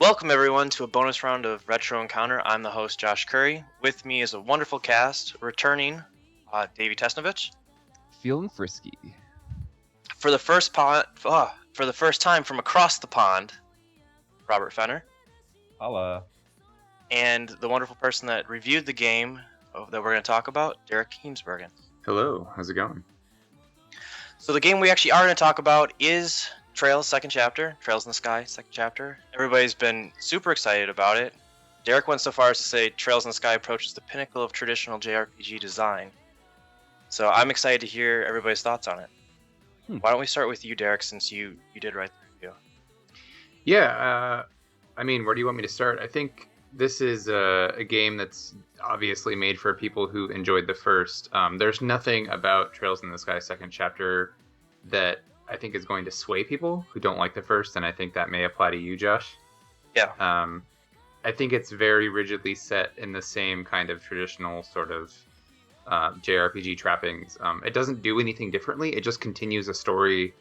Welcome everyone to a bonus round of Retro Encounter. I'm the host Josh Curry. With me is a wonderful cast, returning Davi Tesnovich. Feeling frisky. For the first time from across the pond, Robert Fenner. Holla. And the wonderful person that reviewed the game that we're going to talk about, Derek Heemsbergen. Hello, how's it going? So the game we actually are going to talk about is Trails second chapter, Trails in the Sky second chapter. Everybody's been super excited about it. Derek went so far as to say Trails in the Sky approaches the pinnacle of traditional JRPG design. So I'm excited to hear everybody's thoughts on it. Why don't we start with you, Derek, since you did write the review? Yeah, where do you want me to start? I think this is a game that's obviously made for people who enjoyed the first. There's nothing about Trails in the Sky second chapter that I think is going to sway people who don't like the first, and I think that may apply to you, Josh. Yeah. I think it's very rigidly set in the same kind of traditional sort of JRPG trappings. It doesn't do anything differently. It just continues a story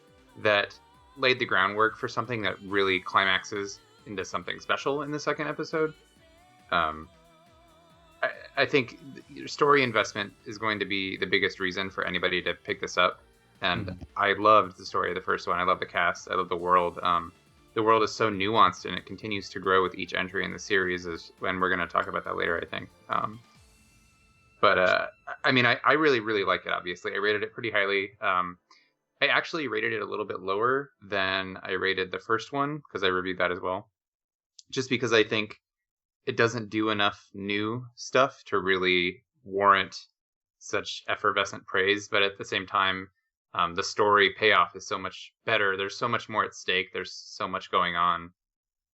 that laid the groundwork for something that really climaxes into something special in the second episode. I think story investment is going to be the biggest reason for anybody to pick this up. And I loved the story of the first one. I love the cast. I love the world. The world is so nuanced, and it continues to grow with each entry in the series. And we're going to talk about that later, I think. I really, really like it, obviously. I rated it pretty highly. I actually rated it a little bit lower than I rated the first one, because I reviewed that as well. Just because I think it doesn't do enough new stuff to really warrant such effervescent praise. But at the same time, the story payoff is so much better. There's so much more at stake. There's so much going on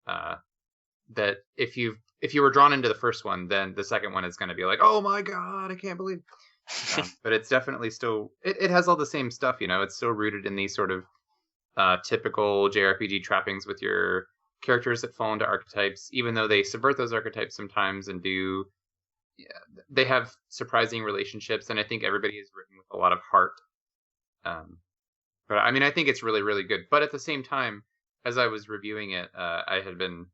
that if you were drawn into the first one, then the second one is going to be like, oh my god, I can't believe. But it's definitely still it has all the same stuff. It's still rooted in these sort of typical JRPG trappings with your characters that fall into archetypes, even though they subvert those archetypes sometimes and they have surprising relationships, and I think everybody is written with a lot of heart. But I think it's really, really good. But at the same time, as I was reviewing it, I had been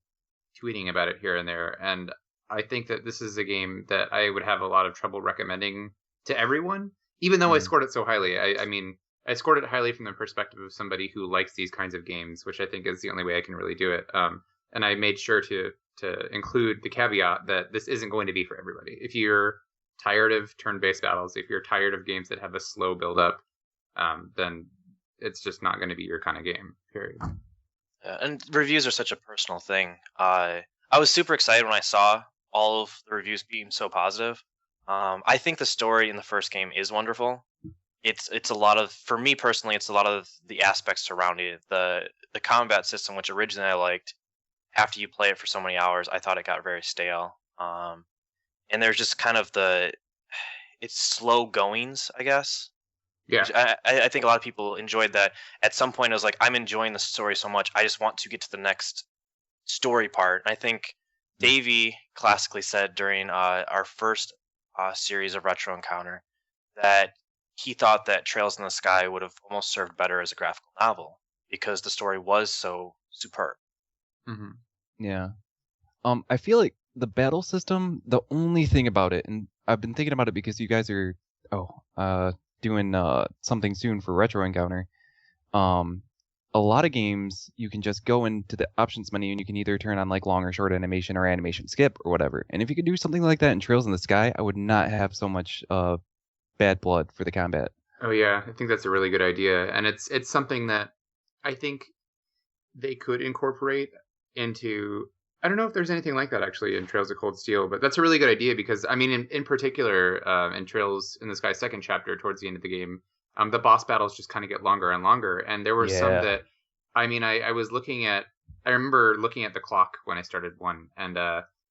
tweeting about it here and there, and I think that this is a game that I would have a lot of trouble recommending to everyone, even though I scored it so highly. I scored it highly from the perspective of somebody who likes these kinds of games, which I think is the only way I can really do it. And I made sure to include the caveat that this isn't going to be for everybody. If you're tired of turn-based battles, if you're tired of games that have a slow build-up, then it's just not going to be your kind of game, period. And reviews are such a personal thing. I was super excited when I saw all of the reviews being so positive. I think the story in the first game is wonderful. It's a lot of, for me personally, it's a lot of the aspects surrounding it. The combat system, which originally I liked, after you play it for so many hours, I thought it got very stale. And there's just kind of it's slow goings, I guess. Yeah. I think a lot of people enjoyed that. At some point, I was like, I'm enjoying the story so much, I just want to get to the next story part. And I think Davi classically said during our first series of Retro Encounter that he thought that Trails in the Sky would have almost served better as a graphical novel because the story was so superb. Mm-hmm. Yeah. I feel like the battle system, the only thing about it, and I've been thinking about it because you guys are doing something soon for Retro Encounter. A lot of games you can just go into the options menu and you can either turn on like long or short animation or animation skip or whatever. And if you could do something like that in Trails in the Sky, I would not have so much bad blood for the combat. Oh yeah, I think that's a really good idea, and it's something that I think they could incorporate into. I don't know if there's anything like that actually in Trails of Cold Steel, but that's a really good idea because in particular, in Trails in the Sky second chapter, towards the end of the game, the boss battles just kind of get longer and longer, and there were some that, I remember looking at the clock when I started one, and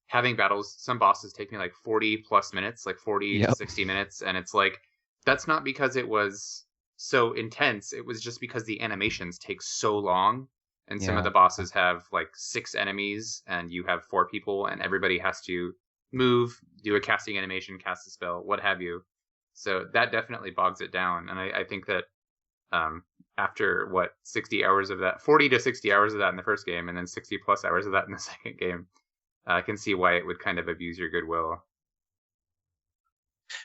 having battles, some bosses take me like 40 plus minutes, like 40 to 60 minutes, and it's like, that's not because it was so intense, it was just because the animations take so long. And some of the bosses have like 6 enemies and you have 4 people and everybody has to move, do a casting animation, cast a spell, what have you. So that definitely bogs it down. And I think that After 60 hours of that, 40 to 60 hours of that in the first game, and then 60 plus hours of that in the second game, I can see why it would kind of abuse your goodwill.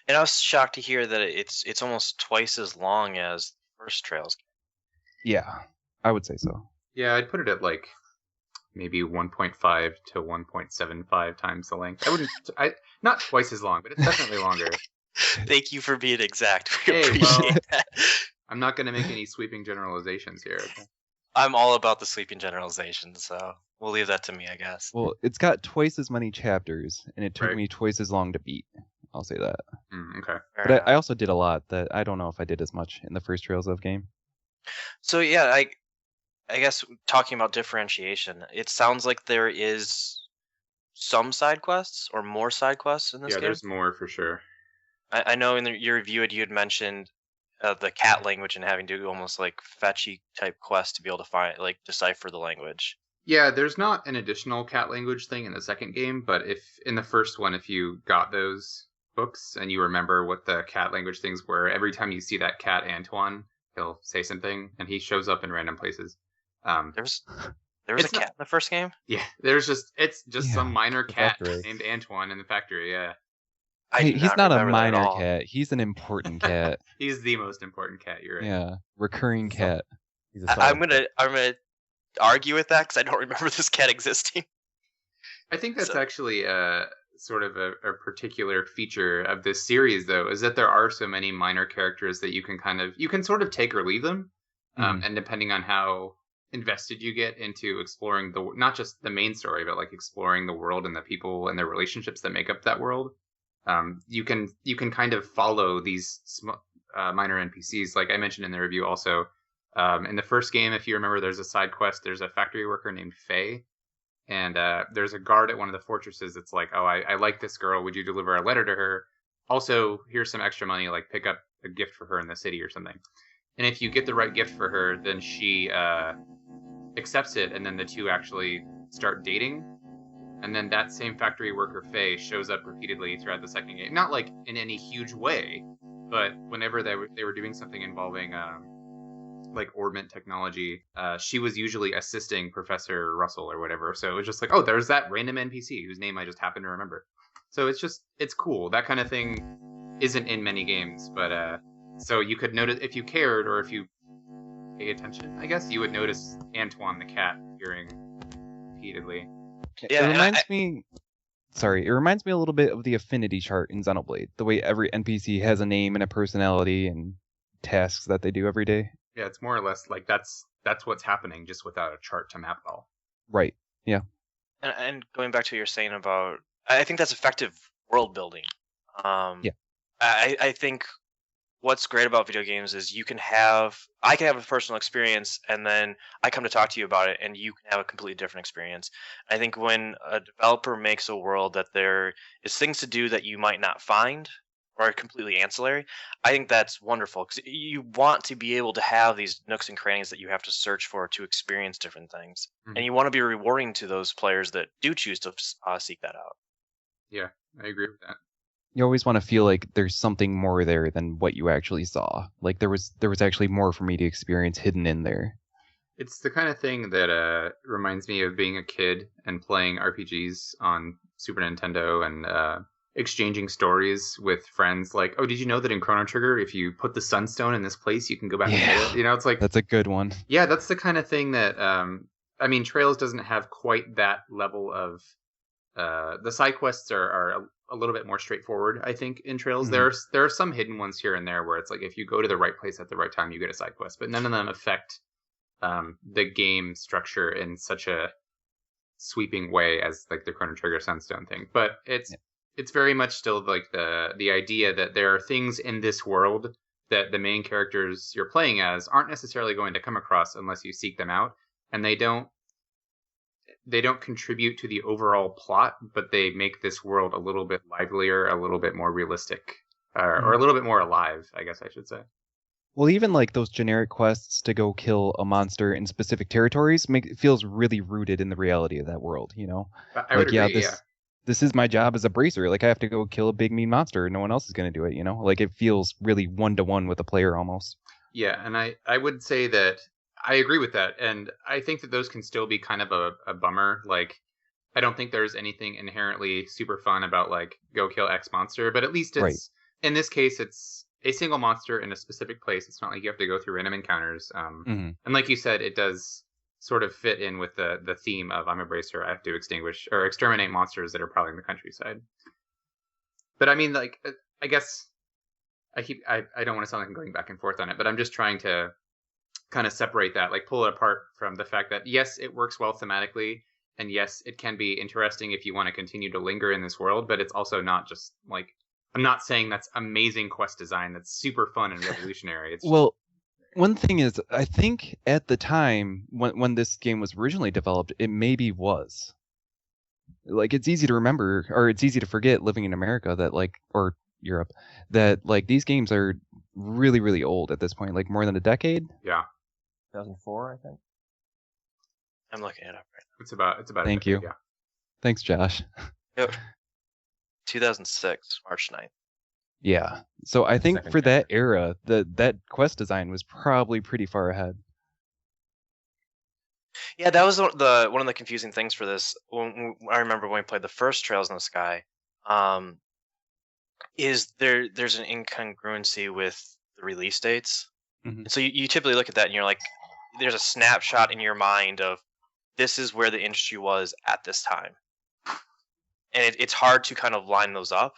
And I was shocked to hear that it's almost twice as long as the first Trails. Yeah, I would say so. Yeah, I'd put it at like maybe 1.5 to 1.75 times the length. Not twice as long, but it's definitely longer. Thank you for being exact. We Hey, appreciate that. I'm not going to make any sweeping generalizations here. Okay? I'm all about the sweeping generalizations, so we'll leave that to me, I guess. Well, it's got twice as many chapters, and it took Right. me twice as long to beat. I'll say that. Okay. But I also did a lot that I don't know if I did as much in the first Trails of game. So yeah, I guess talking about differentiation, it sounds like there is some side quests or more side quests in this game. Yeah, there's more for sure. I know in your review you had mentioned the cat language and having to do almost like fetchy type quests to be able to decipher the language. Yeah, there's not an additional cat language thing in the second game, but if in the first one, if you got those books and you remember what the cat language things were, every time you see that cat Antoine, he'll say something, and he shows up in random places. There was a cat in the first game? Yeah, it's just some minor cat named Antoine in the factory, yeah. He's not a minor cat. He's an important cat. He's the most important cat, you're right. Yeah, recurring cat. I'm gonna argue with that because I don't remember this cat existing. I think that's actually sort of a particular feature of this series, though, is that there are so many minor characters that you can sort of take or leave them, and depending on how invested you get into exploring not just the main story, but like exploring the world and the people and their relationships that make up that world, you can kind of follow these minor NPCs. Like I mentioned in the review, also in the first game, if you remember, there's a side quest. There's a factory worker named Faye. And there's a guard at one of the fortresses that's like, oh, I like this girl. Would you deliver a letter to her? Also, here's some extra money, like pick up a gift for her in the city or something. And if you get the right gift for her, then she accepts it, and then the two actually start dating. And then that same factory worker, Faye, shows up repeatedly throughout the second game. Not like in any huge way, but whenever they were doing something involving like orbment technology, she was usually assisting Professor Russell or whatever. So it was just like, oh, there's that random NPC whose name I just happen to remember. So it's cool. That kind of thing isn't in many games, but so you could notice if you cared or if you pay attention, I guess you would notice Antoine the cat appearing repeatedly. Yeah, it reminds me a little bit of the affinity chart in Xenoblade, the way every NPC has a name and a personality and tasks that they do every day. Yeah, it's more or less like that's what's happening, just without a chart to map it all. Right. Yeah. And going back to what you're saying about, I think that's effective world building. Yeah. I think what's great about video games is I can have a personal experience, and then I come to talk to you about it, and you can have a completely different experience. I think when a developer makes a world that there is things to do that you might not find or are completely ancillary, I think that's wonderful because you want to be able to have these nooks and crannies that you have to search for to experience different things. And you want to be rewarding to those players that do choose to seek that out. Yeah, I agree with that. You always want to feel like there's something more there than what you actually saw. Like there was actually more for me to experience hidden in there. It's the kind of thing that reminds me of being a kid and playing RPGs on Super Nintendo and exchanging stories with friends. Like, oh, did you know that in Chrono Trigger, if you put the Sunstone in this place, you can go back and get it? You know, it's like... That's a good one. Yeah, that's the kind of thing that... I mean, Trails doesn't have quite that level of... the side quests are a little bit more straightforward, I think, in Trails. There are some hidden ones here and there where it's like if you go to the right place at the right time, you get a side quest, but none of them affect the game structure in such a sweeping way as like the Chrono Trigger Sunstone thing. But it's very much still like the idea that there are things in this world that the main characters you're playing as aren't necessarily going to come across unless you seek them out, and they don't contribute to the overall plot, but they make this world a little bit livelier, a little bit more realistic, or a little bit more alive, I guess I should say. Well, even like those generic quests to go kill a monster in specific territories it feels really rooted in the reality of that world, you know? I would agree, this is my job as a bracer. Like I have to go kill a big mean monster and no one else is going to do it, you know? Like it feels really one-to-one with the player almost. Yeah, and I would say that I agree with that, and I think that those can still be kind of a bummer. Like, I don't think there's anything inherently super fun about like go kill X monster, but at least Right. it's in this case it's a single monster in a specific place. It's not like you have to go through random encounters. Hmm. And like you said, it does sort of fit in with the theme of I'm a bracer. I have to extinguish or exterminate monsters that are prowling the countryside. But I mean, like, I guess I don't want to sound like I'm going back and forth on it, but I'm just trying to kind of separate that, like pull it apart from the fact that yes, it works well thematically, and yes, it can be interesting if you want to continue to linger in this world, but it's also not just like I'm not saying that's amazing quest design that's super fun and revolutionary. It's just, Well, one thing is, I think at the time when this game was originally developed, it maybe was. Like, it's easy to remember, or it's easy to forget living in America that, like, or Europe, that, like, these games are really, really old at this point, like more than a decade. yeah, 2004, I think. I'm looking it up right it's about a Thank decade, you. yeah. Thanks, Josh. now. Yep. 2006, March 9th. Yeah. So I think Second for that chapter. era, that quest design was probably pretty far ahead. Yeah, that was one of the confusing things for this. I remember when we played the first Trails in the Sky, is there's an incongruency with the release dates. Mhm. And so you typically look at that and you're like, there's a snapshot in your mind of this is where the industry was at this time, and it's hard to kind of line those up.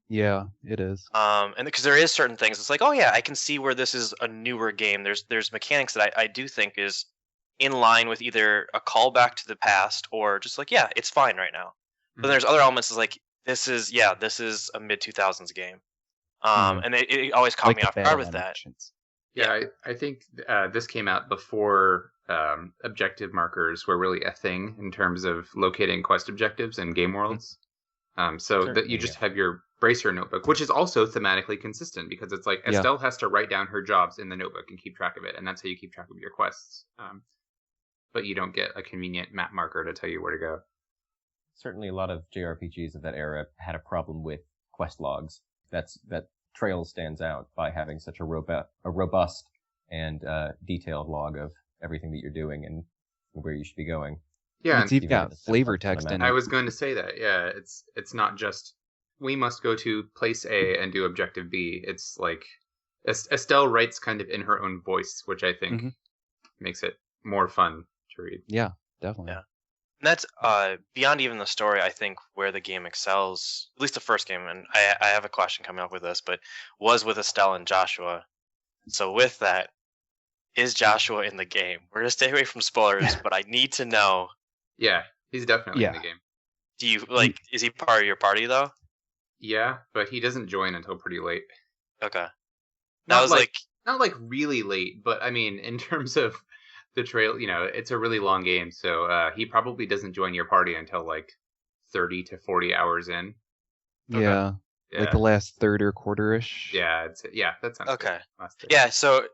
Yeah, it is. And because there is certain things, it's like, oh yeah, I can see where this is a newer game. There's mechanics that I do think is in line with either a callback to the past or just like, yeah, it's fine right now. But Mhm. there's other elements that's like, this is a mid 2000s game. And it always caught Like me the off guard battle with that. animations. Yeah, I think this came out before objective markers were really a thing in terms of locating quest objectives in game worlds. So that you Certainly, just yeah. have your bracer notebook, which is also thematically consistent because it's like Yeah. Estelle has to write down her jobs in the notebook and keep track of it, and that's how you keep track of your quests. But you don't get a convenient map marker to tell you where to go. Certainly, a lot of JRPGs of that era had a problem with quest logs. That Trails stands out by having such a robust and detailed log of everything that you're doing and where you should be going. Yeah, It's even even got if it's simple flavor text in cinematic. it. I was going to say that. Yeah, it's not just we must go to place A and do objective B. It's like Estelle writes kind of in her own voice, which I think Mhm. makes it more fun to read. Yeah, definitely. Yeah. And that's beyond even the story. I think where the game excels, at least the first game, and I have a question coming up with this, but was with Estelle and Joshua. So with that, is Joshua in the game? We're gonna stay away from spoilers, but I need to know. Yeah, he's definitely in Yeah. the game. Do you like? Is he part of your party though? Yeah, but he doesn't join until pretty late. Okay. That Not was like not like really late, but I mean in terms of the trail, it's a really long game, so he probably doesn't join your party until like 30 to 40 hours in. Okay. Yeah. Like Yeah. the last third or quarter-ish. Yeah, that sounds Okay. good. Last thing. Yeah. So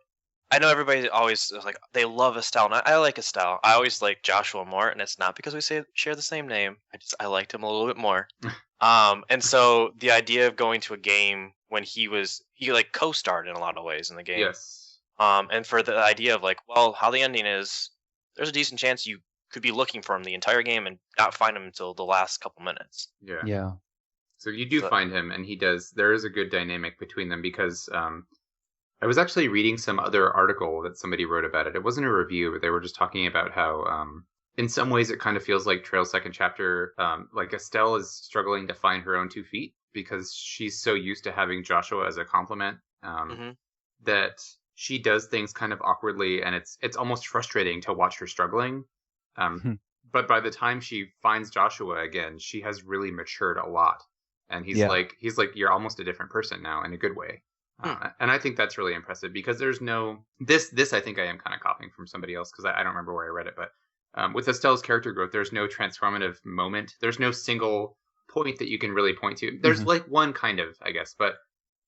I know everybody always is like they love Estelle, and I like Estelle. I always like Joshua more, and it's not because we share the same name. I liked him a little bit more. And so the idea of going to a game when he like co-starred in a lot of ways in the game. Yes. And for the idea of like, well, how the ending is, there's a decent chance you could be looking for him the entire game and not find him until the last couple minutes. Yeah. Yeah. So you do So- find him, and he does. There is a good dynamic between them because I was actually reading some other article that somebody wrote about it. It wasn't a review, but they were just talking about how, in some ways, it kind of feels like Trail's second chapter. Like Estelle is struggling to find her own 2 feet because she's so used to having Joshua as a compliment Mhm. that she does things kind of awkwardly, and it's almost frustrating to watch her struggling. But by the time she finds Joshua again, she has really matured a lot. And he's Yeah. like you're almost a different person now in a good way. And I think that's really impressive because there's no this I think I am kind of copying from somebody else because I don't remember where I read it, but with Estelle's character growth, there's no transformative moment. There's no single point that you can really point to. There's like one kind of, I guess, but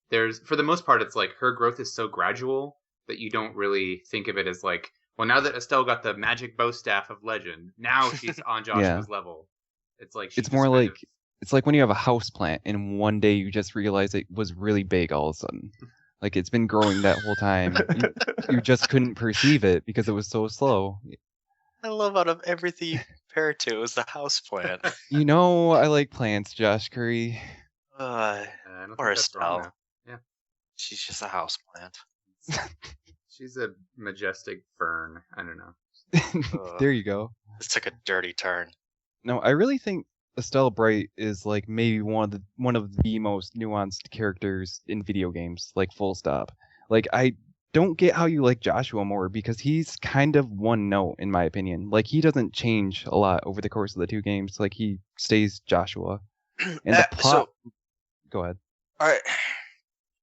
there's for the most part, it's like her growth is so gradual that you don't really think of it as like, well, now that Estelle got the magic bow staff of legend, now she's on Joshua's level. It's like she It's just more kind like of- it's like when you have a house plant and one day you just realize it was really big all of a sudden. Like it's been growing that whole time. You just couldn't perceive it because it was so slow. I love out of everything you compare it to is the houseplant. You know, I like plants, Josh Curry. I don't Or think that's wrong, Estelle. though. Yeah. She's just a houseplant. She's a majestic fern. I don't know. There you go. This took a dirty turn. No, I really think Estelle Bright is like maybe one of the most nuanced characters in video games, like full stop. Like I don't get how you like Joshua more because he's kind of one note in my opinion. Like he doesn't change a lot over the course of the two games. Like he stays Joshua. And the plot Go ahead. All right.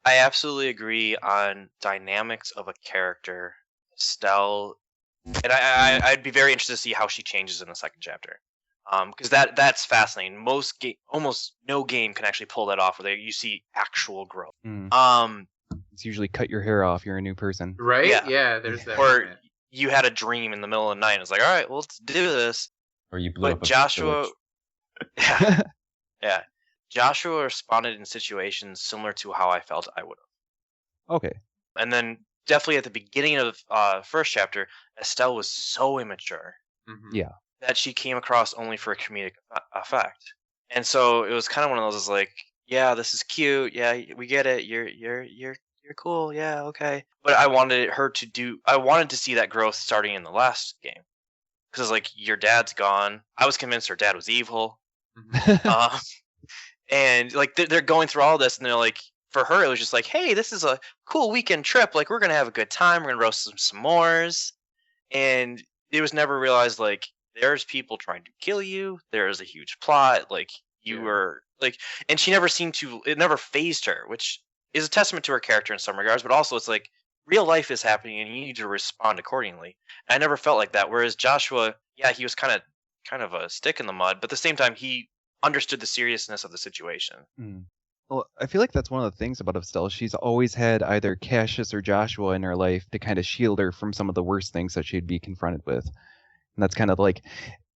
I absolutely agree on dynamics of a character, Estelle, and I'd be very interested to see how she changes in the second chapter, because that's fascinating. Almost no game can actually pull that off, where you see actual growth. It's usually cut your hair off. You're a new person. Right? Yeah. There's that. Or moment. you had a dream in the middle of the night. And it's like, all right, well, let's do this. Or you blew But up a Joshua, village. yeah, Joshua responded in situations similar to how I felt I would have. Okay. And then definitely at the beginning of first chapter, Estelle was so immature Yeah. that she came across only for a comedic effect. And so it was kind of one of those like, yeah, this is cute. Yeah, we get it. You're cool. Yeah, okay. But I wanted to see that growth starting in the last game. Because like your dad's gone. I was convinced her dad was evil. And like they're going through all this, and they're like, for her, it was just like, hey, this is a cool weekend trip. Like we're gonna have a good time. We're gonna roast some s'mores. And it was never realized like there's people trying to kill you. There is a huge plot. Like you were like, and she never seemed to. It never phased her, which is a testament to her character in some regards. But also, it's like real life is happening, and you need to respond accordingly. And I never felt like that. Whereas Joshua, yeah, he was kind of a stick in the mud, but at the same time, he understood the seriousness of the situation. Well, I feel like that's one of the things about Estelle. She's always had either Cassius or Joshua in her life to kind of shield her from some of the worst things that she'd be confronted with. And that's kind of like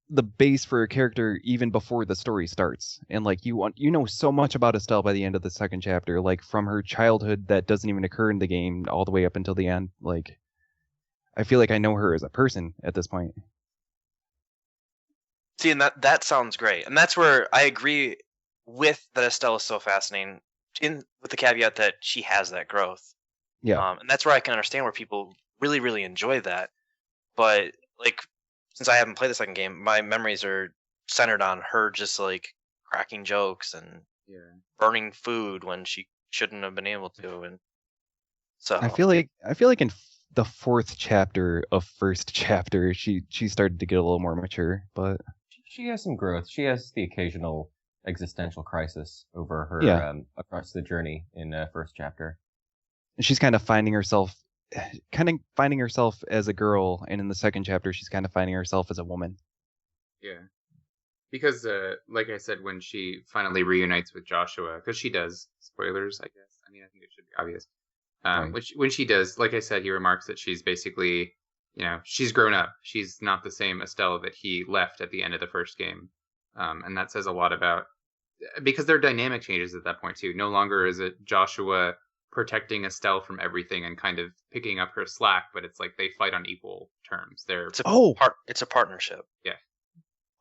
the base for a character even before the story starts. And like you know so much about Estelle by the end of the second chapter, like from her childhood that doesn't even occur in the game all the way up until the end. Like I feel like I know her as a person at this point. See, and that sounds great. And that's where I agree with that Estelle is so fascinating, with the caveat that she has that growth. Yeah. And that's where I can understand where people really, really enjoy that. But like, since I haven't played the second game, my memories are centered on her just like cracking jokes and burning food when she shouldn't have been able to. And so I feel like in the fourth chapter of first chapter, she started to get a little more mature, but She has some growth. She has the occasional existential crisis over her across the journey in first chapter. She's kind of finding herself as a girl, and in the second chapter, she's kind of finding herself as a woman. Yeah. Because, like I said, when she finally reunites with Joshua, because she does, spoilers, I guess. I mean, I think it should be obvious. Right. When she does, like I said, he remarks that she's basically, she's grown up. She's not the same Estelle that he left at the end of the first game. And that says a lot about, because their dynamic changes at that point too. No longer is it Joshua protecting Estelle from everything and kind of picking up her slack, but it's like they fight on equal terms. it's a partnership. Yeah.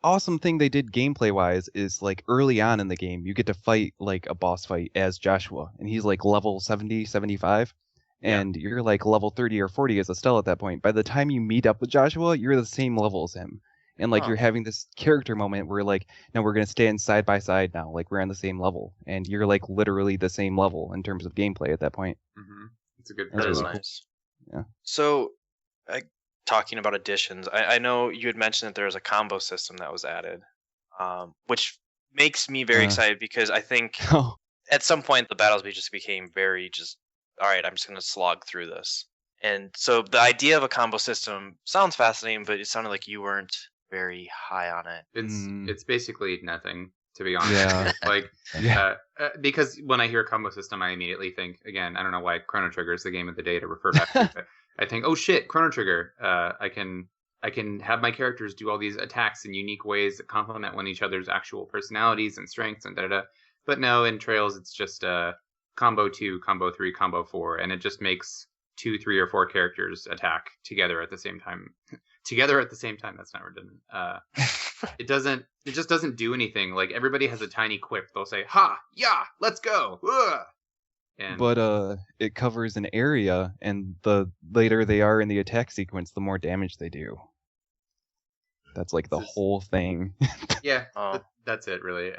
Awesome thing they did gameplay wise is like early on in the game, you get to fight like a boss fight as Joshua, and he's like level 70, 75. And you're like level 30 or 40 as Estelle at that point. By the time you meet up with Joshua, you're the same level as him. And like you're having this character moment where like, no, we're going to stand side by side now. Like we're on the same level. And you're like literally the same level in terms of gameplay at that point. Mm-hmm. It's a good That is really nice. Cool. Yeah. So, talking about additions, I know you had mentioned that there was a combo system that was added, which makes me very excited because I think at some point the battles just became very all right, I'm just going to slog through this. And so the idea of a combo system sounds fascinating, but it sounded like you weren't very high on it. It's basically nothing, to be honest. Yeah. Because when I hear combo system, I immediately think, again, I don't know why Chrono Trigger is the game of the day to refer back to, but I think, oh shit, Chrono Trigger. I can have my characters do all these attacks in unique ways that complement one each other's actual personalities and strengths and da-da-da. But no, in Trails, it's just combo 2, combo 3, combo 4, and it just makes 2, 3, or 4 characters attack together at the same time. Together at the same time, that's not redundant. It just doesn't do anything. Like, everybody has a tiny quip. They'll say, ha, yeah, let's go. Ugh. And But it covers an area, and the later they are in the attack sequence, the more damage they do. That's like the whole thing. yeah, Oh. that's it, really.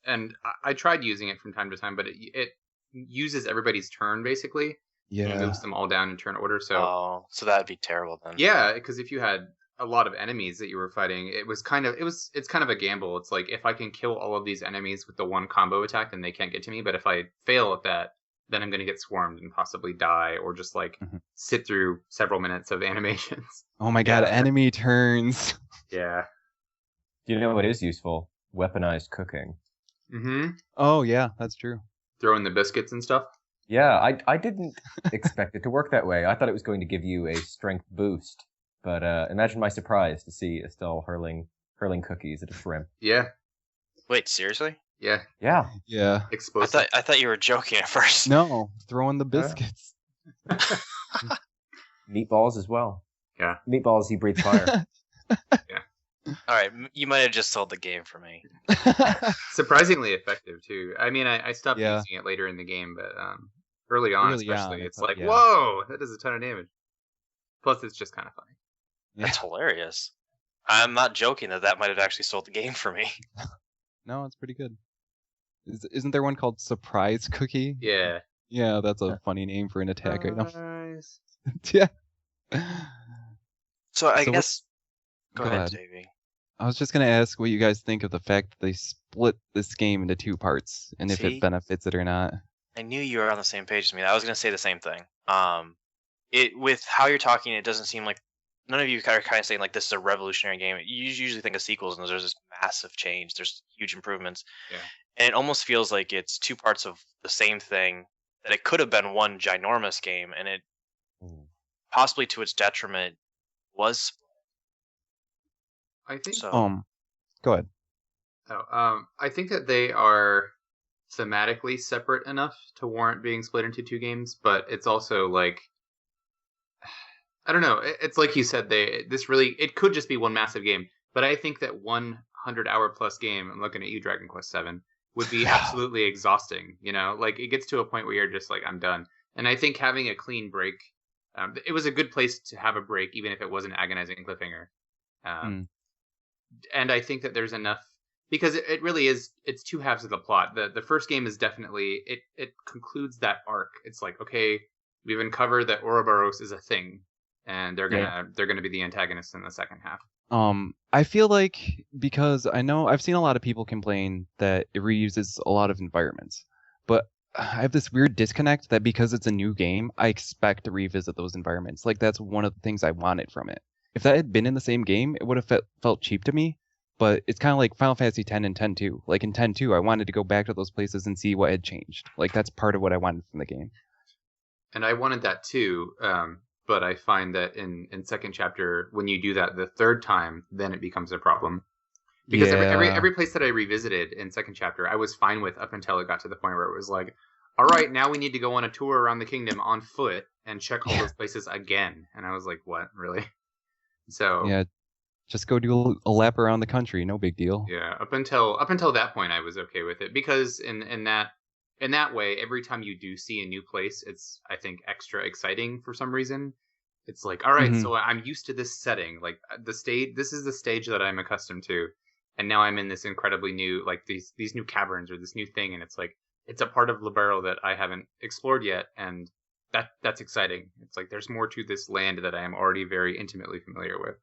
And I tried using it from time to time, but it uses everybody's turn, basically. It Yeah. moves them all down in turn order. So so that'd be terrible then. yeah, because if you had a lot of enemies that you were fighting, it's kind of a gamble. It's like, if I can kill all of these enemies with the one combo attack, then they can't get to me. But if I fail at that, then I'm going to get swarmed and possibly die, or just like sit through several minutes of animations. Oh my god, enemy turns. Yeah. Do you know what is useful? Weaponized cooking. Mm-hmm. Oh yeah, that's true. Throwing the biscuits and stuff. Yeah, I didn't expect it to work that way. I thought it was going to give you a strength boost. But imagine my surprise to see Estelle hurling cookies at a shrimp. Yeah. Wait, seriously? Yeah. Yeah. Yeah. Explosive. I thought you were joking at first. No, throwing the biscuits. Meatballs as well. Yeah. Meatballs, he breathes fire. All right, you might have just sold the game for me. Surprisingly effective too. I mean, I stopped Yeah. using it later in the game, but early on, Early especially, on, it's it's like, yeah. whoa, that does a ton of damage. Plus, it's just kind of funny. That's hilarious. I'm not joking that might have actually sold the game for me. No, it's pretty good. Isn't there one called Surprise Cookie? Yeah. Yeah, that's a funny name for an attack item. Nice. Yeah. So I So guess. Go go ahead, ahead. Davey. I was just gonna ask what you guys think of the fact that they split this game into 2 parts, and if See? it benefits it or not. I knew you were on the same page as me. I was going to say the same thing. It with how you're talking, it doesn't seem like none of you are kind of saying like this is a revolutionary game. You usually think of sequels and there's this massive change. There's huge improvements. Yeah. And it almost feels like it's 2 parts of the same thing, that it could have been one ginormous game, and it possibly to its detriment was split. I think. So Go ahead. I think that they are thematically separate enough to warrant being split into 2 games, but it's also like, I don't know. It's like you said, it could just be one massive game, but I think that 100-hour plus game, I'm looking at you, Dragon Quest VII, would be absolutely exhausting. You know, like, it gets to a point where you're just like, I'm done. And I think having a clean break, it was a good place to have a break, even if it was an agonizing cliffhanger. And I think that there's enough, because it really is, it's 2 halves of the plot. The first game is definitely, it concludes that arc. It's like, okay, we've uncovered that Ouroboros is a thing, and they're gonna be the antagonists in the second half. I feel like, because I know I've seen a lot of people complain that it reuses a lot of environments, but I have this weird disconnect that because it's a new game, I expect to revisit those environments. Like, that's one of the things I wanted from it. If that had been in the same game, it would have felt cheap to me. But it's kind of like Final Fantasy X and X-2. Like, in X-2, I wanted to go back to those places and see what had changed. Like, that's part of what I wanted from the game. And I wanted that too, but I find that in second chapter, when you do that the third time, then it becomes a problem. Because every place that I revisited in second chapter, I was fine with up until it got to the point where it was like, all right, now we need to go on a tour around the kingdom on foot and check all those places again. And I was like, what, really? So yeah, just go do a lap around the country, no big deal. Yeah, up until that point, I was okay with it, because in that way, every time you do see a new place, it's, I think, extra exciting for some reason. It's like, all right, so I'm used to this setting, like this is the stage that I'm accustomed to, and now I'm in this incredibly new, like these new caverns or this new thing, and it's like, it's a part of Libero that I haven't explored yet, and that's exciting. It's like there's more to this land that I am already very intimately familiar with.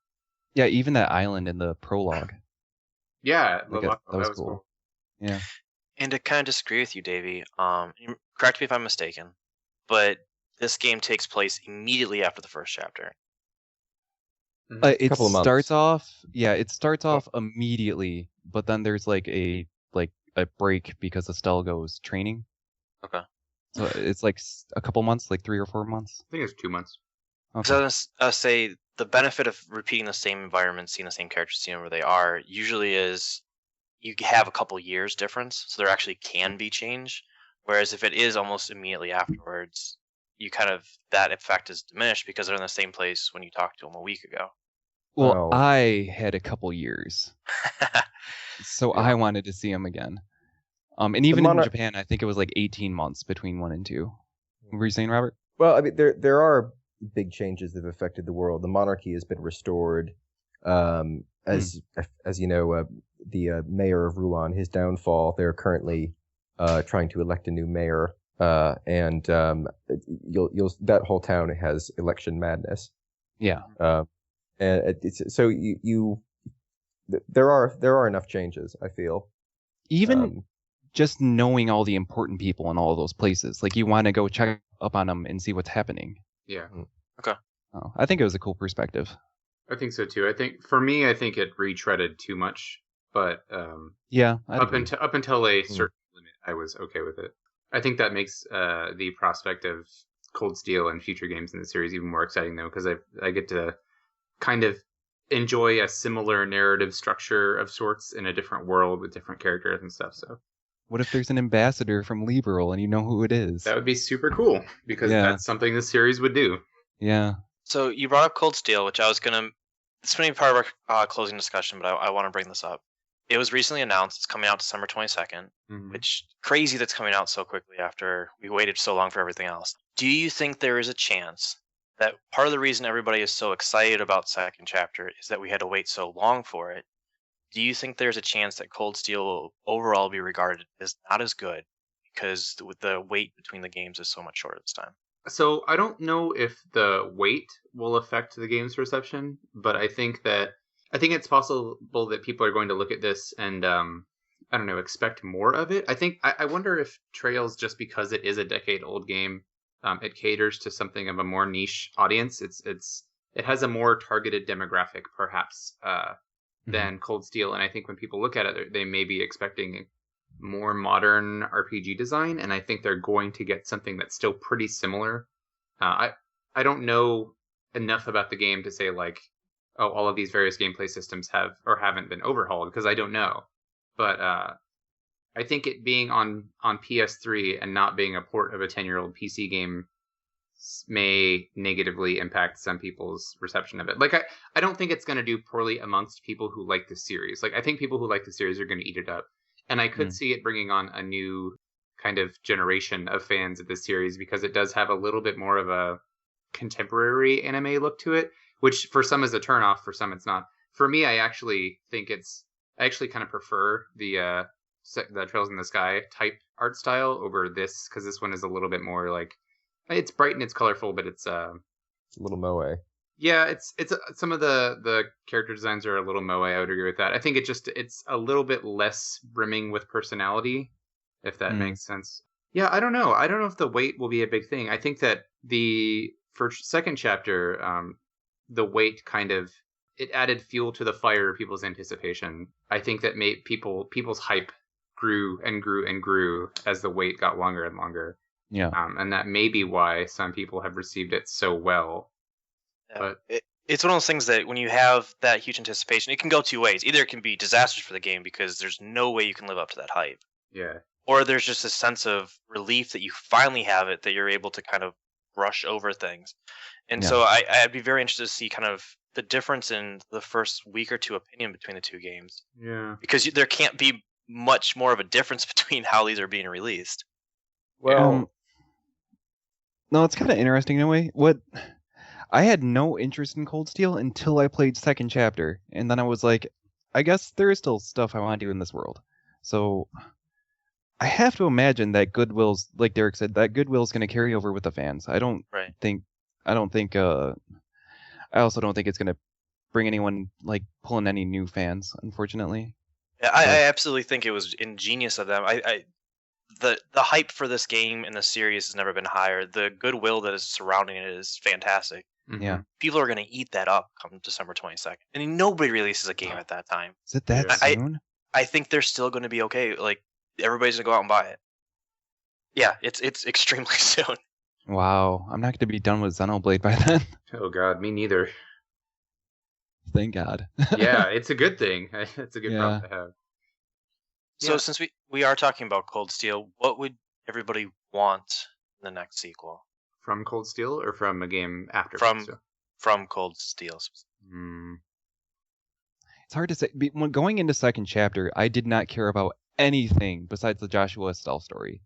Yeah, even that island in the prologue. Yeah, Like, that was cool. Yeah. And to kind of disagree with you, Davey, correct me if I'm mistaken, but this game takes place immediately after the first chapter. It Couple of months. starts off immediately, but then there's like a break because Estelle goes training. Okay. So it's like a couple months, like 3 or 4 months. I think it's 2 months. Okay. So I say the benefit of repeating the same environment, seeing the same characters, seeing where they are, usually is you have a couple years difference, so there actually can be change. Whereas if it is almost immediately afterwards, you kind of that effect is diminished because they're in the same place when you talked to them a week ago. Well, Oh. I had a couple years, so Yeah. I wanted to see him again. And even in monarch- Japan, I think it was like 18 months between 1 and 2. What were you saying, Robert? Well, I mean, there are big changes that have affected the world. The monarchy has been restored. As you know, the mayor of Rouen, his downfall. They're currently trying to elect a new mayor, and you'll that whole town has election madness. Yeah. And so there are enough changes, I feel. Even just knowing all the important people in all of those places, like you want to go check up on them and see what's happening. Yeah, Oh, I think it was a cool perspective. I think so too. I think for me, I think it retreaded too much, but Yeah, I'd up agree. until a certain limit, I was okay with it. I think that makes the prospect of Cold Steel and future games in the series even more exciting, though, because I get to kind of enjoy a similar narrative structure of sorts in a different world with different characters and stuff. So What if there's an ambassador from Liberal and you know who it is? that would be super cool because Yeah. that's something this series would do. Yeah. So you brought up Cold Steel, which I was gonna. This may be part of our closing discussion, but I want to bring this up. It was recently announced it's coming out December 22nd, which crazy that's coming out so quickly after we waited so long for everything else. Do you think there is a chance that part of the reason everybody is so excited about second chapter is that we had to wait so long for it? Do you think there's a chance that Cold Steel will overall be regarded as not as good because with the wait between the games is so much shorter this time? So I don't know if the wait will affect the game's reception, but I think it's possible that people are going to look at this and I don't know, expect more of it. I wonder if Trails, just because it is a decade-old game, it caters to something of a more niche audience. It has a more targeted demographic, perhaps, than Cold Steel. And I think when people look at it, they may be expecting more modern RPG design, and I think they're going to get something that's still pretty similar. I don't know enough about the game to say like, oh, all of these various gameplay systems have or haven't been overhauled, because I don't know. But I think it being on PS3 and not being a port of a 10-year-old PC game may negatively impact some people's reception of it. Like I don't think it's going to do poorly amongst people who like the series. Like I think people who like the series are going to eat it up. And I could see it bringing on a new kind of generation of fans of this series because it does have a little bit more of a contemporary anime look to it, which for some is a turnoff, for some it's not. For me, I actually kind of prefer the Trails in the Sky type art style over this, because this one is a little bit more like, it's bright and it's colorful, but it's a little moe. Yeah, it's some of the character designs are a little moe. I would agree with that. I think it's a little bit less brimming with personality, if that makes sense. Yeah, I don't know. I don't know if the wait will be a big thing. I think that for second chapter, the wait kind of it added fuel to the fire of people's anticipation. I think that made people's hype grew and grew and grew as the wait got longer and longer. Yeah. And that may be why some people have received it so well. Yeah. But it's one of those things that when you have that huge anticipation, it can go two ways. Either it can be disastrous for the game because there's no way you can live up to that hype. Yeah. Or there's just a sense of relief that you finally have it, that you're able to kind of brush over things. And so I'd be very interested to see kind of the difference in the first week or two opinion between the two games. Yeah. Because there can't be much more of a difference between how these are being released. Well, no, it's kind of interesting in a way. I had no interest in Cold Steel until I played second chapter, and then I was like, I guess there is still stuff I want to do in this world. So I have to imagine that goodwill's, like Derek said, that goodwill's going to carry over with the fans. I also don't think it's going to bring anyone, like, pulling any new fans, unfortunately. Yeah, I absolutely think it was ingenious of them. The hype for this game and the series has never been higher. The goodwill that is surrounding it is fantastic. Mm-hmm. Yeah. People are going to eat that up come December 22nd. And nobody releases a game at that time. Is it that soon? I think they're still going to be okay. Like, everybody's going to go out and buy it. Yeah, it's extremely soon. Wow, I'm not going to be done with Xenoblade by then. Oh God, me neither. Thank God. Yeah, it's a good thing. It's a good problem to have. So since we are talking about Cold Steel, what would everybody want in the next sequel From Cold Steel or from a game after from Cold Steel? from Cold Steel? It's hard to say. When going into second chapter, I did not care about anything besides the Joshua Estelle story.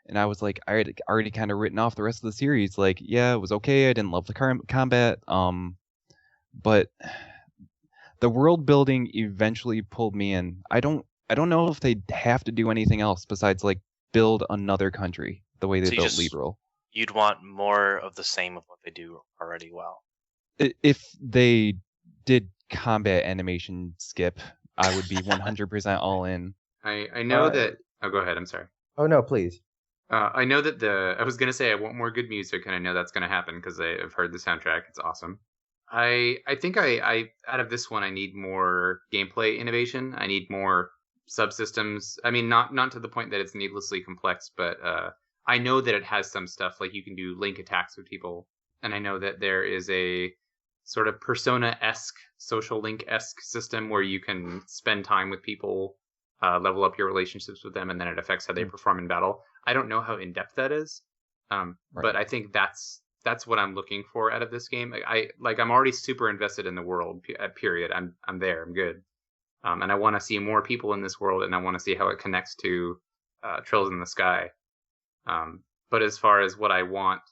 And I was like, I had already kind of written off the rest of the series. Like, yeah, it was okay. I didn't love the combat. But the world building eventually pulled me in. I don't know if they have to do anything else besides like build another country the way they built Liberal. You'd want more of the same of what they do already well. If they did combat animation skip, I would be 100% all in. I know that. Oh, go ahead. I'm sorry. Oh no, please. I know that I was gonna say I want more good music, and I know that's gonna happen because I've heard the soundtrack. It's awesome. I think I out of this one I need more gameplay innovation. I need more subsystems. I mean, not to the point that it's needlessly complex, but I know that it has some stuff like you can do link attacks with people, and I know that there is a sort of Persona-esque, social link-esque system where you can spend time with people, level up your relationships with them, and then it affects how they perform in battle. I don't know how in-depth that is, but I think that's what I'm looking for out of this game. I'm already super invested in the world. Period. I'm there. I'm good, and I want to see more people in this world, and I want to see how it connects to Trails in the Sky. But as far as what I want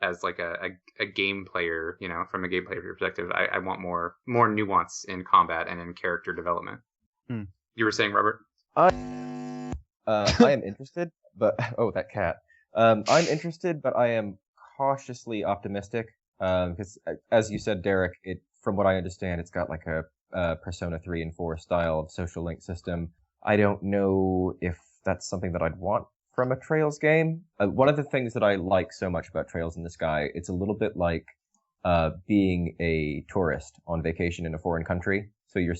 as like a game player, from a gameplay perspective, I want more nuance in combat and in character development. You were saying, Robert? I am interested, but that cat. I'm interested, but I am cautiously optimistic because, as you said, Derek, from what I understand, it's got like a Persona 3 and 4 style of social link system. I don't know if that's something that I'd want from a Trails game. One of the things that I like so much about Trails in the Sky, it's a little bit like being a tourist on vacation in a foreign country. So you're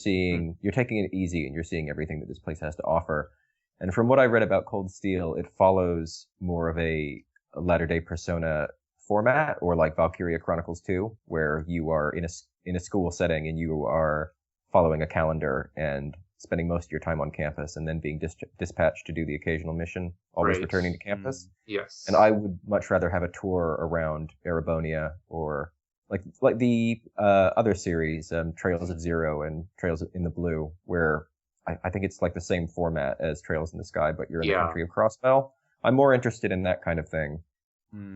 taking it easy and you're seeing everything that this place has to offer. And from what I read about Cold Steel, it follows more of a latter-day Persona format, or like Valkyria Chronicles 2, where you are in a school setting and you are following a calendar and spending most of your time on campus and then being dispatched to do the occasional mission, always returning to campus. Yes. And I would much rather have a tour around Erebonia or like the other series, Trails of Zero and Trails in the Blue, where I think it's like the same format as Trails in the Sky, but you're in the country of Crossbell. I'm more interested in that kind of thing.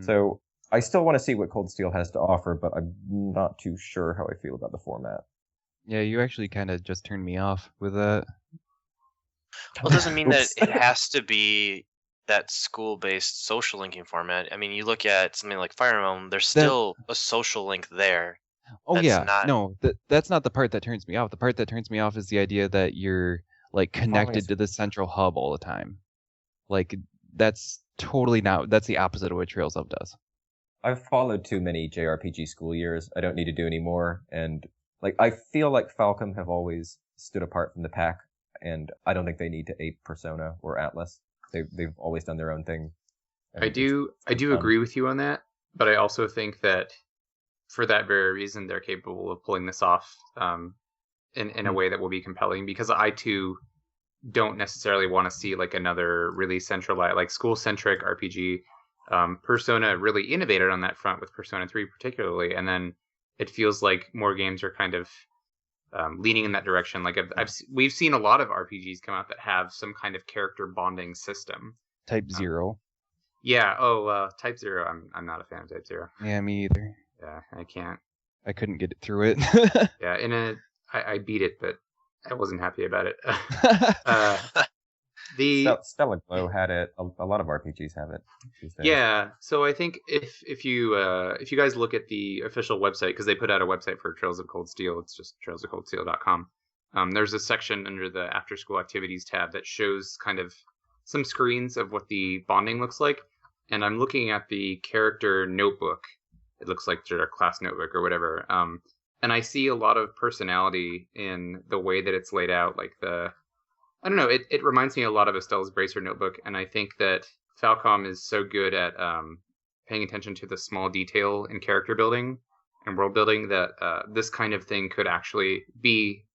So I still want to see what Cold Steel has to offer, but I'm not too sure how I feel about the format. Yeah, you actually kind of just turned me off with that. Well, it doesn't mean that it has to be that school-based social linking format. I mean, you look at something like Fire Emblem, there's still a social link there. Oh yeah, no, that's not the part that turns me off. The part that turns me off is the idea that you're like connected to the central hub all the time. Like that's totally that's the opposite of what Trails of does. I've followed too many JRPG school years. I don't need to do any more. And like I feel like Falcom have always stood apart from the pack, and I don't think they need to ape Persona or Atlas. They've always done their own thing. I do agree with you on that, but I also think that for that very reason, they're capable of pulling this off in a way that will be compelling, because I too don't necessarily want to see like another really centralized, like school-centric RPG. Persona really innovated on that front with Persona 3 particularly, and then it feels like more games are kind of leaning in that direction. Like we've seen a lot of RPGs come out that have some kind of character bonding system. Type 0. Yeah. Type 0. I'm not a fan of Type 0. Yeah, me either. Yeah, I can't. I couldn't get it through it. Yeah, I beat it, but I wasn't happy about it. Stellar Glow had it. A lot of RPGs have it these days. Yeah, so I think if you guys look at the official website, because they put out a website for Trails of Cold Steel, it's just trailsofcoldsteel.com. There's a section under the After School Activities tab that shows kind of some screens of what the bonding looks like, and I'm looking at the character notebook. It looks like their class notebook or whatever, and I see a lot of personality in the way that it's laid out, like I don't know, it reminds me a lot of Estelle's Bracer notebook, and I think that Falcom is so good at paying attention to the small detail in character building and world building that this kind of thing could actually be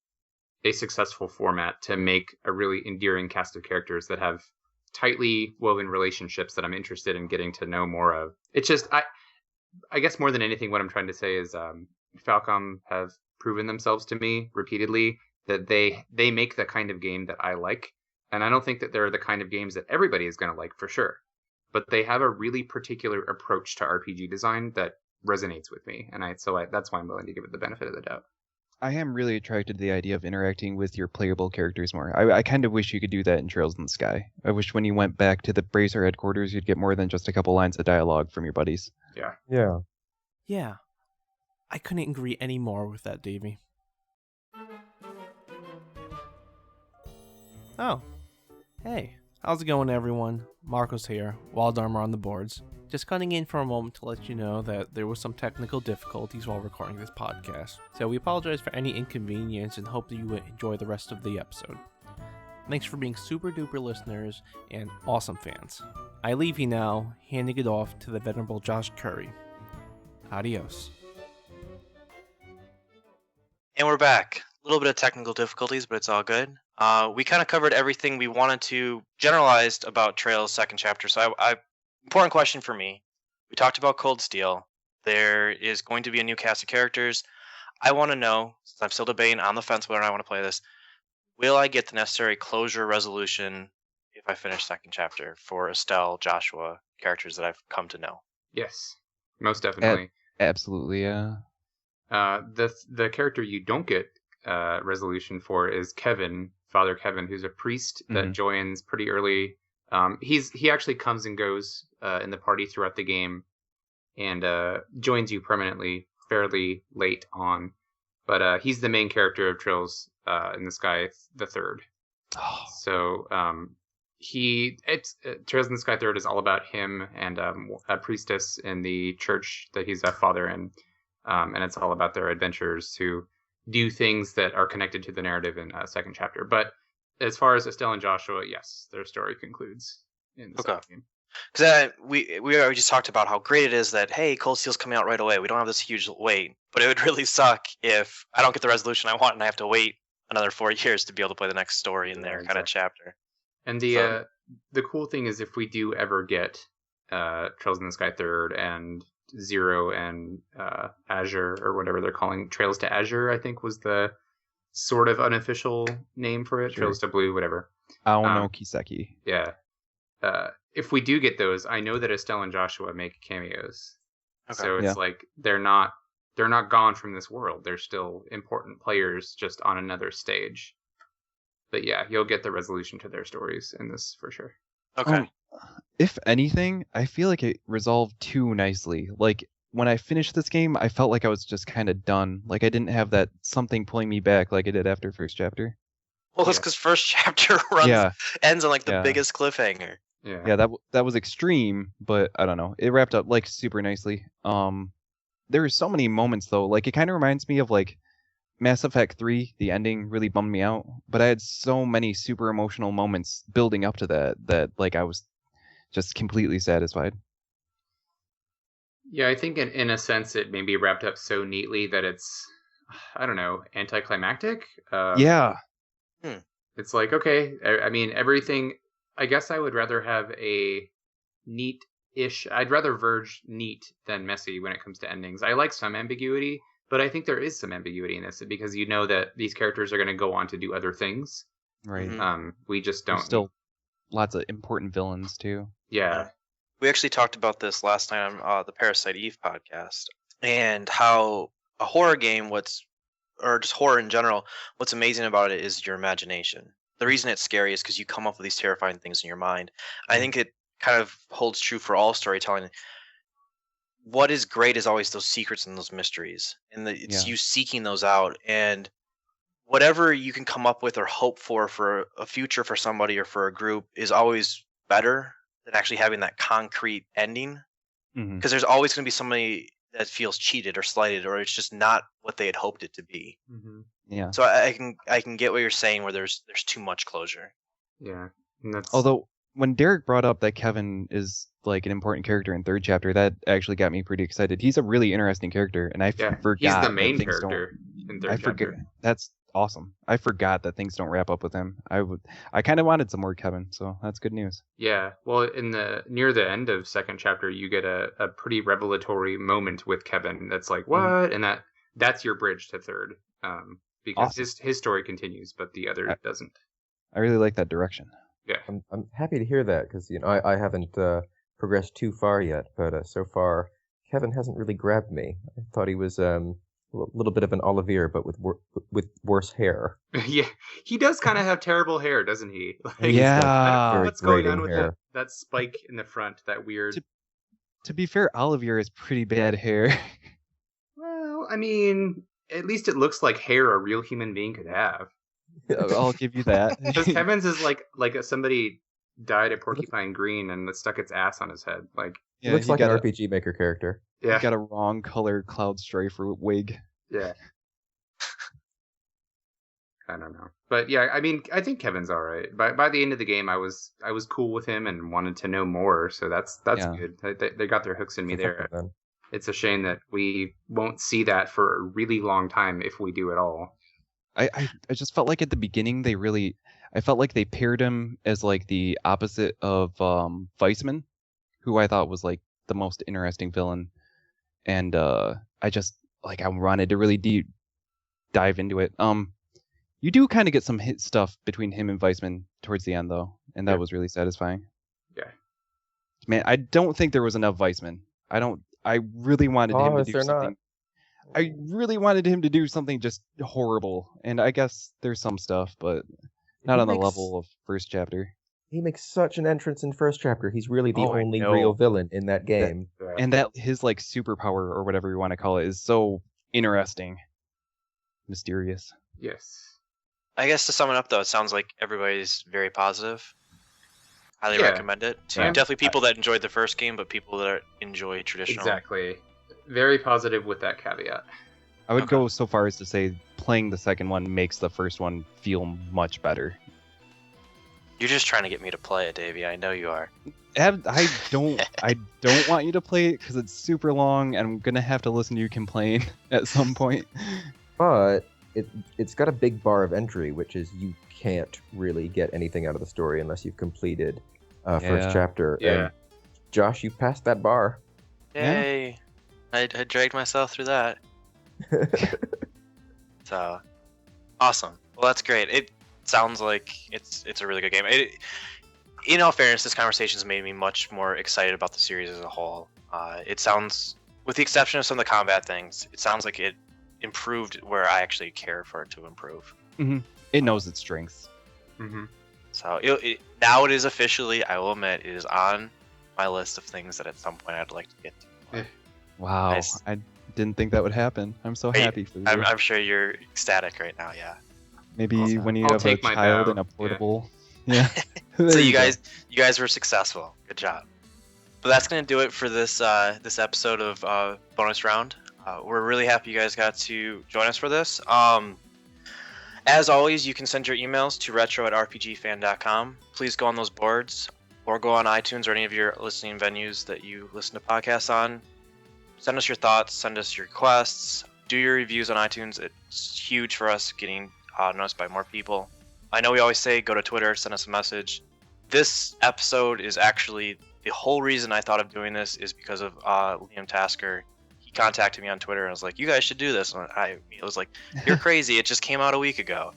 a successful format to make a really endearing cast of characters that have tightly woven relationships that I'm interested in getting to know more of. It's just I guess more than anything, what I'm trying to say is Falcom have proven themselves to me repeatedly that they make the kind of game that I like, and I don't think that they're the kind of games that everybody is going to like for sure, but they have a really particular approach to RPG design that resonates with me, and that's why I'm willing to give it the benefit of the doubt. I am really attracted to the idea of interacting with your playable characters more. I kind of wish you could do that in Trails in the Sky. I wish when you went back to the Bracer headquarters, you'd get more than just a couple lines of dialogue from your buddies. Yeah. Yeah. I couldn't agree any more with that, Davey. Oh. Hey. How's it going, everyone? Marco's here, Wild Armor on the boards. Just cutting in for a moment to let you know that there was some technical difficulties while recording this podcast, so we apologize for any inconvenience and hope that you enjoy the rest of the episode. Thanks for being super duper listeners and awesome fans. I leave you now, handing it off to the venerable Josh Curry. Adios. And we're back. A little bit of technical difficulties, but it's all good. We kind of covered everything we wanted to generalized about Trails second chapter. So important question for me. We talked about Cold Steel. There is going to be a new cast of characters. I want to know, since I'm still debating on the fence whether or not I want to play this, will I get the necessary closure resolution if I finish second chapter for Estelle, Joshua, characters that I've come to know? Yes, most definitely. Absolutely, yeah. The character you don't get resolution for is Kevin, Father Kevin, who's a priest that joins pretty early. He actually comes and goes in the party throughout the game, and joins you permanently fairly late on. But he's the main character of Trails in the Sky the Third. Oh. So Trails in the Sky Third is all about him and a priestess in the church that he's a father in, and it's all about their adventures to do things that are connected to the narrative in second chapter. But as far as Estelle and Joshua, yes, their story concludes in the second game. Because we already just talked about how great it is that, hey, Cold Steel's coming out right away. We don't have this huge wait. But it would really suck if I don't get the resolution I want and I have to wait another 4 years to be able to play the next story in their kind of chapter. And the cool thing is if we do ever get Trails in the Sky Third and Zero and Azure, or whatever they're calling Trails to Azure, I think was the sort of unofficial name for it. Sure. Trails to Blue, whatever. Aono Kiseki. Yeah. If we do get those, I know that Estelle and Joshua make cameos. Okay. So it's like they're not gone from this world. They're still important players, just on another stage. But yeah, you'll get the resolution to their stories in this for sure. Okay. If anything, I feel like it resolved too nicely. Like, when I finished this game, I felt like I was just kind of done. Like, I didn't have that something pulling me back like I did after first chapter. Well, it's because first chapter ends on like the biggest cliffhanger. Yeah, that was extreme, but I don't know. It wrapped up like super nicely. There were so many moments though. Like, it kind of reminds me of like Mass Effect 3. The ending really bummed me out, but I had so many super emotional moments building up to that like I was just completely satisfied. Yeah, I think in a sense it maybe wrapped up so neatly that it's, I don't know, anticlimactic. It's like, okay, I mean, everything. I guess I would rather have a neat-ish. I'd rather verge neat than messy when it comes to endings. I like some ambiguity, but I think there is some ambiguity in this because you know that these characters are going to go on to do other things. Right. We just don't. There's still lots of important villains too. Yeah. We actually talked about this last night on the Parasite Eve podcast, and how a horror game, or just horror in general, what's amazing about it is your imagination. The reason it's scary is because you come up with these terrifying things in your mind. I think it kind of holds true for all storytelling. What is great is always those secrets and those mysteries, and it's you seeking those out. And whatever you can come up with or hope for a future for somebody or for a group is always better than actually having that concrete ending. Because there's always going to be somebody that feels cheated or slighted, or it's just not what they had hoped it to be. Yeah. So I can get what you're saying, where there's too much closure. Yeah. Although when Derek brought up that Kevin is like an important character in third chapter, that actually got me pretty excited. He's a really interesting character, and I forgot he's the main character in third chapter. That's awesome. I forgot that things don't wrap up with him. I kind of wanted some more Kevin, so that's good news. Yeah, well, near the end of second chapter, you get a pretty revelatory moment with Kevin. That's like what, and that's your bridge to third, because Awesome. his story continues, but the other doesn't. I really like that direction. Yeah, I'm happy to hear that because I haven't progressed too far yet, but so far Kevin hasn't really grabbed me. I thought he was a little bit of an Olivier, but with worse hair. yeah, he does kind of have terrible hair, doesn't he? Like, Yeah. what's going on grating with hair. that spike in the front? That weird. To be fair, Olivier has pretty bad hair. Well, I mean, at least it looks like hair a real human being could have. I'll give you that. Because Kevin's is like somebody dyed a porcupine green and stuck its ass on his head. Like, He looks like an RPG Maker character. yeah, He got a wrong color cloud strifer wig. yeah. I don't know, but yeah, I mean, I think Kevin's all right. By the end of the game, I was cool with him and wanted to know more. So that's Yeah. good. They got their hooks in me there. Then. It's a shame that we won't see that for a really long time if we do at all. I just felt like at the beginning I felt like they paired him as like the opposite of Weissman, who I thought was like the most interesting villain, and I just like I wanted to really deep dive into it. You do kind of get some hit stuff between him and Weissman towards the end though, and that was really satisfying. Yeah. Man, I don't think there was enough Weissman. I really wanted him to do something. I really wanted him to do something just horrible, and I guess there's some stuff, but not on the level of first chapter. He makes such an entrance in first chapter. He's really the I only know. real villain in that game. And that his like superpower or whatever you want to call it is so interesting, mysterious. Yes. I guess to sum it up, though, it sounds like everybody's very positive. Highly recommend it to definitely people that enjoyed the first game, but people that enjoy traditional. Exactly. Very positive with that caveat. I would go so far as to say playing the second one makes the first one feel much better. You're just trying to get me to play it, Davey. I know you are. I don't want you to play it because it's super long, and I'm gonna have to listen to you complain at some point. But it's got a big bar of entry, which is you can't really get anything out of the story unless you've completed first chapter. Yeah. And Josh, you passed that bar. Yay! Yeah. I dragged myself through that. So awesome. Well, that's great. It sounds like it's a really good game. In all fairness, this conversation has made me much more excited about the series as a whole. It sounds, with the exception of some of the combat things, it sounds like it improved where I actually care for it to improve. Mm-hmm. It knows its strengths. Mm-hmm. So now it is officially, I will admit, it is on my list of things that at some point I'd like to get to. Wow, nice. I didn't think that would happen. I'm so happy for you. I'm sure you're ecstatic right now, yeah. Maybe when you have a child and a portable. Yeah. So you guys were successful. Good job. But that's gonna do it for this episode of Bonus Round. We're really happy you guys got to join us for this. As always, you can send your emails to retro@rpgfan.com. Please go on those boards or go on iTunes or any of your listening venues that you listen to podcasts on. Send us your thoughts, send us your requests, do your reviews on iTunes. It's huge for us getting noticed by more people. I know we always say go to Twitter, send us a message. This episode is actually the whole reason I thought of doing this is because of Liam Tasker. He contacted me on Twitter and was like, you guys should do this. And it was like, you're crazy. It just came out a week ago.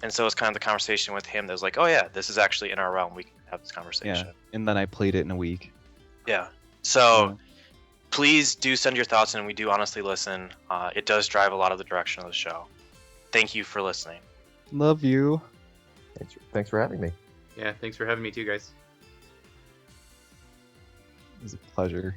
And so it's kind of the conversation with him that was like, oh yeah, this is actually in our realm. We can have this conversation. Yeah. And then I played it in a week. Yeah. So please do send your thoughts in. We do honestly listen. It does drive a lot of the direction of the show. Thank you for listening. Love you. Thanks for having me. Yeah, thanks for having me too, guys. It was a pleasure.